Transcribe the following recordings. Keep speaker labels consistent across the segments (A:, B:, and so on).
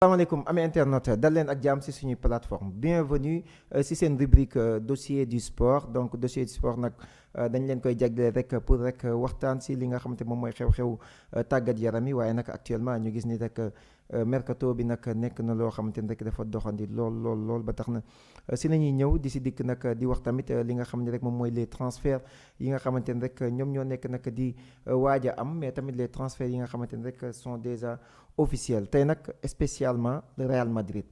A: salaamaaleykum ami internet dal leen ak jàmm ci suñuy plateforme bienvenue ci seen rubrique dossier du sport donc dossier du sport nag dañ leen koy jagleel rek pour rek waxtaan ci li nga xamante moom mooy xew-xew tàggat yaram yi waaye nag actuellement ñu gis ni rek mercato bi nag nekk na loo xamante ni rek dafa doxandi lool ba tax na ci la ñuy ñëw di ci dikk nag di wax tamit li nga xam ne rek moom mooy les transferts yi nga xamante ni rek ñoom ñoo nekk nag di waaj a am mais tamit les transferts yi nga xamante ni rek sont déjà officiels tey nag spécialement le Real Madrid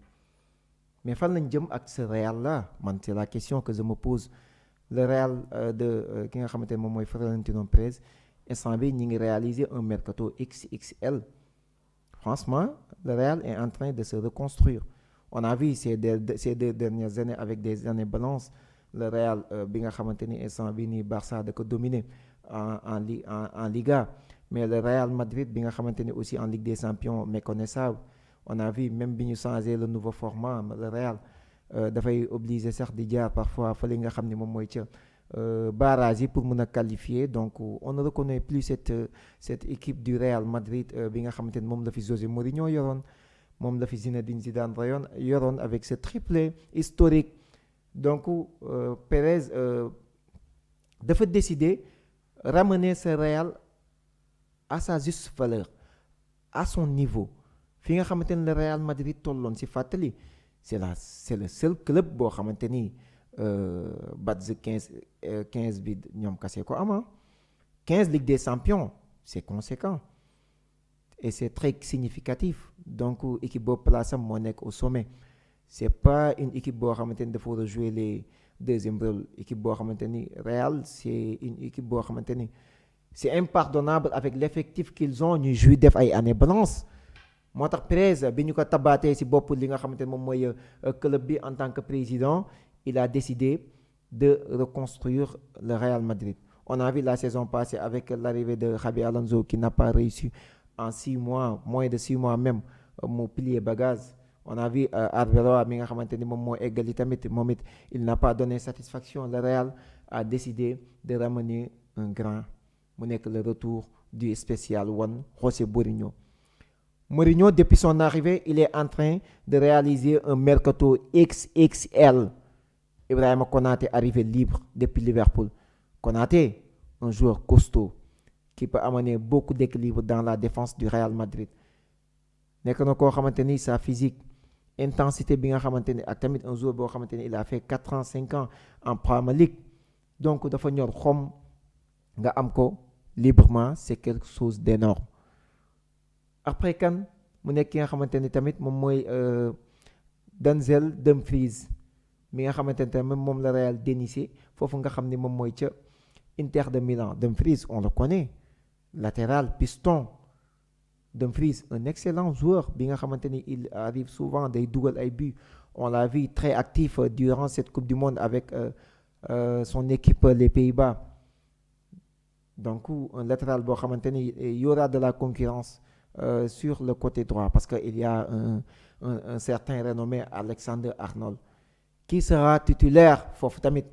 A: mais fan lañ jëm ak ce Real là man c'est la question que je me pose le Real de ki nga xamante ne moom mooy Florentino Pérez instant bi ñi ngi réaliser un mercato XXL. Franchement, le Real est en train de se reconstruire. On a vu ces deux dernières années avec des années balances, le Real bi nga xamante ni instant bi nii Barça da ko dominer en Liga, mais le Real Madrid bi nga xamante ni aussi en Ligue des Champions méconnaissable. On a vu même bi ñu changé le nouveau format le Real dafay obligé sax di jaar parfois fa li nga xam ne moom mooy ca barrage yi pour mën a qualifier donc on ne reconnaît plus cette équipe du Real Madrid bi nga xamante ni moom la fi José Mourinho yoroon moom la fi Zinedine Zidane yoroon avec ce triplé historique donc Pérez dafa décider ramener ce Real à sa juste valeur à son niveau fi nga xamante ni le Real Madrid tolloon ci fàttali c'est le seul club boo xamante ni Badge 15 bi ñoom kase ko ama 15 Ligue des Champions c'est conséquent et c'est très significatif donc équipe boobu place am moo nekk au sommet c'est pas une équipe boo xamante ni dafa war a jouer les deuxième rôle équipe boo xamante ni Real c'est une équipe boo xamante ni c'est impardonnable avec l'effectif qu'ils ont ñuy jouer def ay années blanches moo tax Pérez bi ñu ko tabaatee ci bopp li nga xamante ni moom mooy club bi en tant que président il a décidé de reconstruire le Real Madrid. On a vu la saison passée avec l'arrivée de Xabi Alonso qui n'a pas réussi en 6 mois, moins de 6 mois même, mu plier bagage. On a vu Arbeloa mi nga xamante ni moom moo eggali tamit moom it il n'a pas donné satisfaction. Le Real a décidé de ramener un grand mu nekk le retour du spécial one José Mourinho. Mourinho, depuis son arrivée, il est en train de réaliser un mercato XXL. Ibrahima Konaté arrivé libre depuis Liverpool. Konaté, un joueur costaud qui peut amener beaucoup d'équilibre dans la défense du Real Madrid. nekk na koo xamante ni sa physique intensité bi nga xamante ni ak tamit un joueur boo xamante ni il a fait 4 ans 5 ans en Premier League donc dafa ñor xom nga am ko librement c'est quelque chose d'énorme. Après kan mu nekk ki nga xamante ni tamit moom mooy Denzel Dumfries mi nga xamante ne tamit moom la Real déniché foofu nga xam ni moom mooy ca Inter de Milan. Dumfries on le connaît latéral piston Dumfries un excellent joueur bi nga xamante ni il arrive souvent day dugal ay buts on l'a vu très actif durant cette coupe du monde avec son équipe les Pays-Bas donc un latéral boo xamante ni il y aura de la concurrence sur le côté droit parce que il y a un certain renommé Alexander-Arnold qui sera titulaire foofu tamit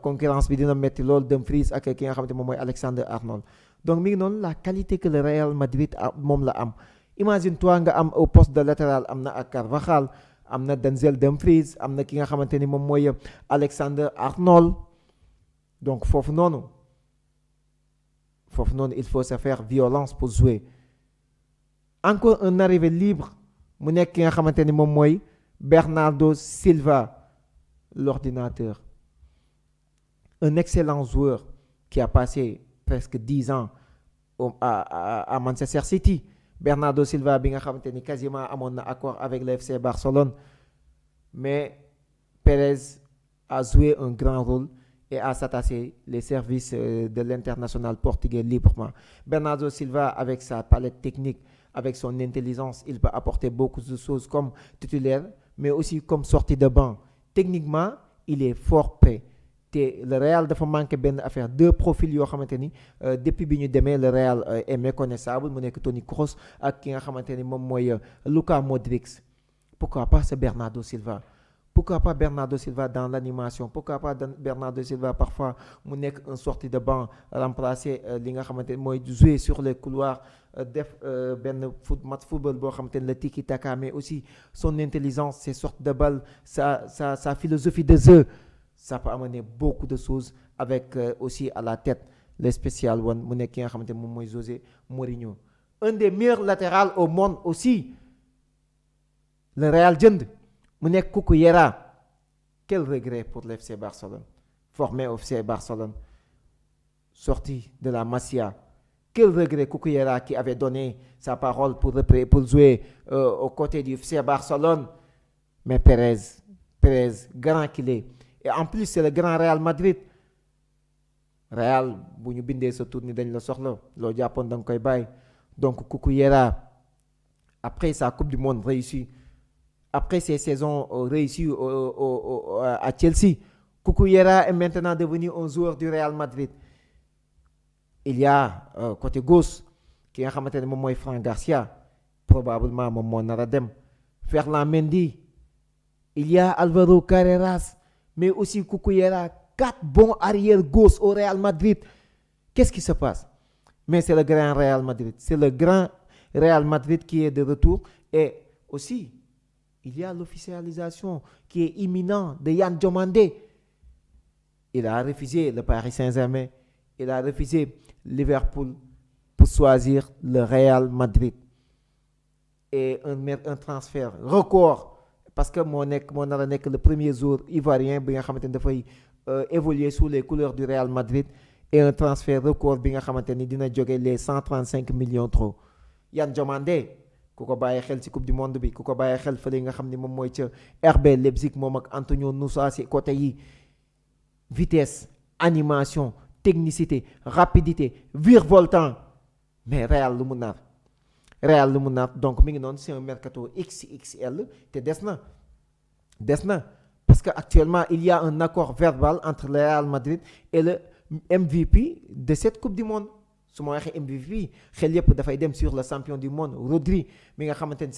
A: concurrence bi dina metti lool Dumfries ak ki nga xamante moom mooy Alexander-Arnold donc mi ngi noonu la qualité que le Real Madrid moom la am imagine toi nga am au poste de latéral am na ak Carvajal am na Denzel Dumfries am na ki nga xamante ni moom mooy Alexander-Arnold donc foofu noonu il faut se faire violence pour jouer encore un arrivé libre mu nekk ki nga xamante ni moom mooy Bernardo Silva l'ordinateur un excellent joueur qui a passé presque 10 ans à Manchester City. Bernardo Silva bi nga xamante ni quasiment amoon na accord avec le FC Barcelone mais Pérez a joué un grand rôle et a s'attaché les services de l'international portugais librement. Bernardo Silva avec sa palette technique avec son intelligence il peut apporter beaucoup de choses comme titulaire mais aussi comme sortie de banc. Techniquement il est fort prêt te le Real dafa manqué benn affaire deux profils yoo xamante ni depuis bi ñu demee le Real est méconnaissable mu nekk Toni Kroos ak ki nga xamante ni moom mooy Luka Modric pourquoi pas ce Bernardo Silva Pourquoi pas Bernardo Silva dans l'animation? Pourquoi pas Bernardo Silva parfois mu nekk un sortie de banc remplacer li nga xamante ne mooy jouer sur les couloirs def benn match football boo xamante ne le tiki taka, mais aussi son intelligence, ses sorties de balle, sa philosophie de jeu, ça peut amener beaucoup de choses avec aussi à la tête le spécial one mu nekk ki nga xamante ne moom mooy José Mourinho. Un des meilleurs latérales au monde aussi, le Real jënd mu nekk Cucurella. Quel regret pour l'FC Barcelone, formé au FC Barcelone, sorti de la Masia. Quel regret Cucurella qui avait donné sa parole pour jouer aux côtés du FC Barcelone. Mais Pérez, grand qu'il est. Et en plus, c'est le grand Real Madrid. Real, bu ñu bindee sa tour ni dañ la soxla loo jàppoon da nga koy bàyyi. Donc Cucurella, après sa Coupe du Monde réussie, après ses saisons réussies à Chelsea, Cucurella est maintenant devenu un joueur du Real Madrid. Il y a côté gauche ki nga xamante ne moom mooy Fran Garcia, probablement moom moo nar a dem. Ferland Mendy, il y a Alvaro Carreras, mais aussi Cucurella, 4 bons arrière gauche au Real Madrid. Qu'est-ce qui se passe? Mais c'est le grand Real Madrid. C'est le grand Real Madrid qui est de retour. Et aussi, il y a l'officialisation qui est imminente de Yan Diomandé. Il a refusé le Paris Saint-Germain. Il a refusé Liverpool pour choisir le Real Madrid. Et un transfert record. Parce que moo nar a nekk le premier jour ivoirien bi nga xamante ni dafay évoluer sous les couleurs du Real Madrid. Et un transfert record bi nga xamante ni dina jóge les 135 millions trop. Yan Diomandé, ku ko bàyyi xel ci coupe du monde bi, ku ko bàyyi xel fële nga xam ni moom mooy ca RB Leipzig moom ak Antonio Nusa ci côté yi. Vitesse, animation, technicité, rapidité, virevoltant. Mais Real lu mu nar. Donc mi ngi noonu, c'est un mercato XXL te des na parce que actuellement il y a un accord verbal entre le Real Madrid et le MVP de cette coupe du monde. su ma waxee MVP xel yëpp dafay dem sur le champion du monde Rodri mi nga xamante ni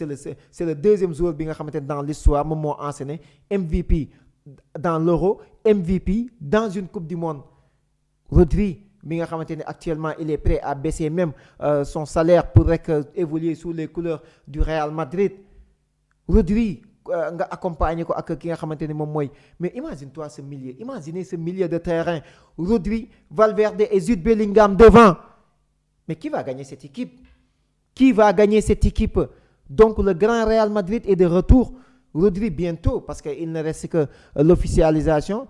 A: c'est le deuxième joueur bi nga xamante ni dans l'histoire moom moo enchaîné MVP dans l'Euro, MVP dans une coupe du monde. Rodri mi nga xamante ni actuellement il est prêt à baisser même son salaire pour rek évoluer sous les couleurs du Real Madrid. Rodri nga accompagner ko ak ki nga xamante ni moom mooy, mais imagine-toi imaginez ce milieu de terrain, Rodri, Valverde et Jude Bellingham devant. Mais qui va gagner cette équipe? Donc le grand Real Madrid est de retour. Rodri bientôt, parce qu'il ne reste que l'officialisation.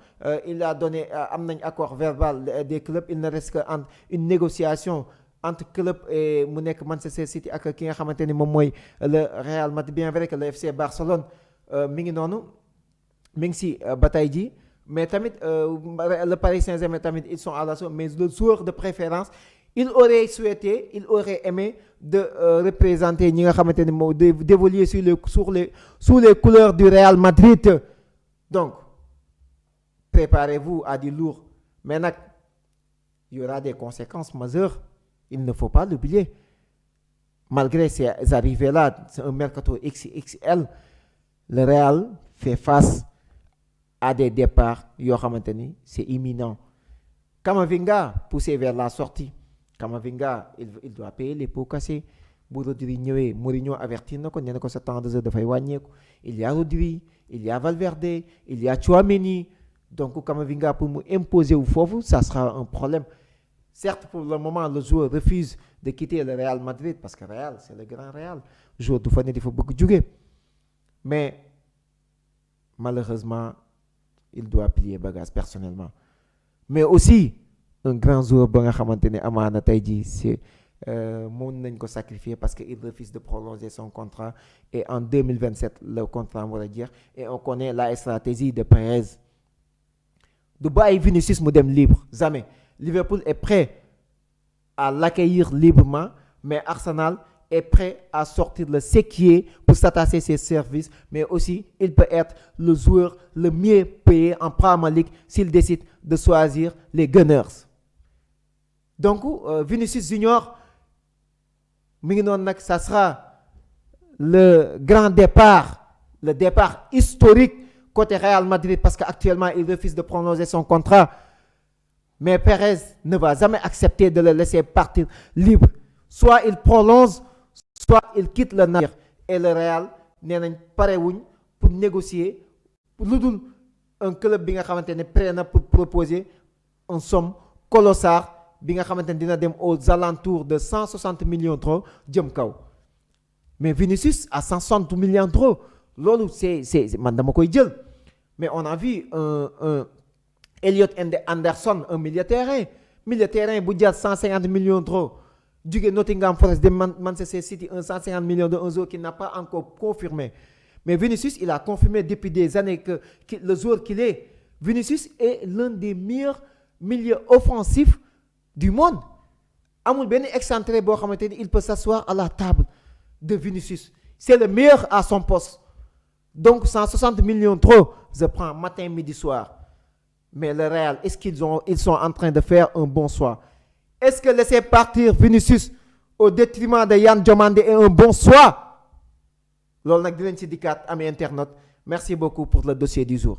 A: Il a donné un accord verbal des clubs. Il ne reste que une négociation entre club et mu nekk Manchester City ak ki nga xamante ni moom mooy le Real Madrid. Bien vrai que le FC Barcelone mi ngi noonu mi ngi si bataille ji, mais tamit le Paris Saint-Germain tamit ils sont à l'assaut. Mais le joueur de préférence, il aurait aimé de représenter ñi nga xamante ni moo d'évoluer sous les couleurs du Real Madrid. Donc préparez-vous à du lourd, mais nag il y aura des conséquences majeures, il ne faut pas l'oublier. Malgré ces arrivées-là, c'est un mercato XXL, le Real fait face à des départs yoo xamante ni c'est imminent. Camavinga poussé vers la sortie. Camavinga, il doit payer les pots cassés. Bu Rodri ñëwee, Mourinho avertir na ko, nee na ko sa temps de jeu dafay wàññeeku. Il y a Rodri, il y a Valverde, il y a Tchouaméni. Donc Camavinga pour mu imposer wu foofu, ça sera un problème. Certes, pour le moment, le joueur refuse de quitter le Real Madrid parce que Real, c'est le grand Real. Le joueur du fa ne dafa bëgg jóge. Mais malheureusement, il doit plier bagage personnellement. Mais aussi un grand joueur ba nga xamante ne amaana tey jii c'est mën nañ ko sacrifier parce que il refuse de prolonger son contrat et en 2027 le contrat war a jeex et on connaît la stratégie de Perez. Du bàyyi Vinicius mu dem libre, jamais. Liverpool est prêt à l'accueillir librement, mais Arsenal est prêt à sortir le séquier pour s'attacher ses services, mais aussi il peut être le joueur le mieux payé en Premier League s'il décide de choisir les Gunners. Donc Vinicius Junior mi ngi noonu nag, ça sera le grand départ, le départ historique côté Real Madrid parce qu'actuellement, il refuse de prolonger son contrat. Mais Perez ne va jamais accepter de le laisser partir libre. Soit il prolonge, soit il quitte le navire. Et le Real nee nañ parewuñ pour négocier lu dul un club bi nga xamante ne prêt na pour proposer une somme colossale bi nga xamante ne dina dem aux alentours de 160 millions d'euros jëm kaw. Mais Vinicius à 160 millions d'euros loolu c'est man dama koy jël. Mais on a vu un Elliot Anderson un milieu de terrain bu jar 150 millions d'euros jóge Nottingham Forest de Manchester City 150 millions de un joueur qui n'a pas encore confirmé. Mais Vinicius il a confirmé depuis des années que le joueur qu'il est. Vinicius est l'un des meilleurs milieux offensifs du monde. Amul benn excentré boo xamante ni il peut s'asseoir à la table de Vinicius. C'est le meilleur à son poste. Donc 160 millions d'euros je prends matin midi soir. Mais le Real est-ce qu'ils sont en train de faire un bon choix? Est-ce que laisser partir Vinicius au détriment de Yann Diomandé est un bon choix? Loolu nag dinañ ci dikkaat amee internaute. Merci beaucoup pour le dossier du jour.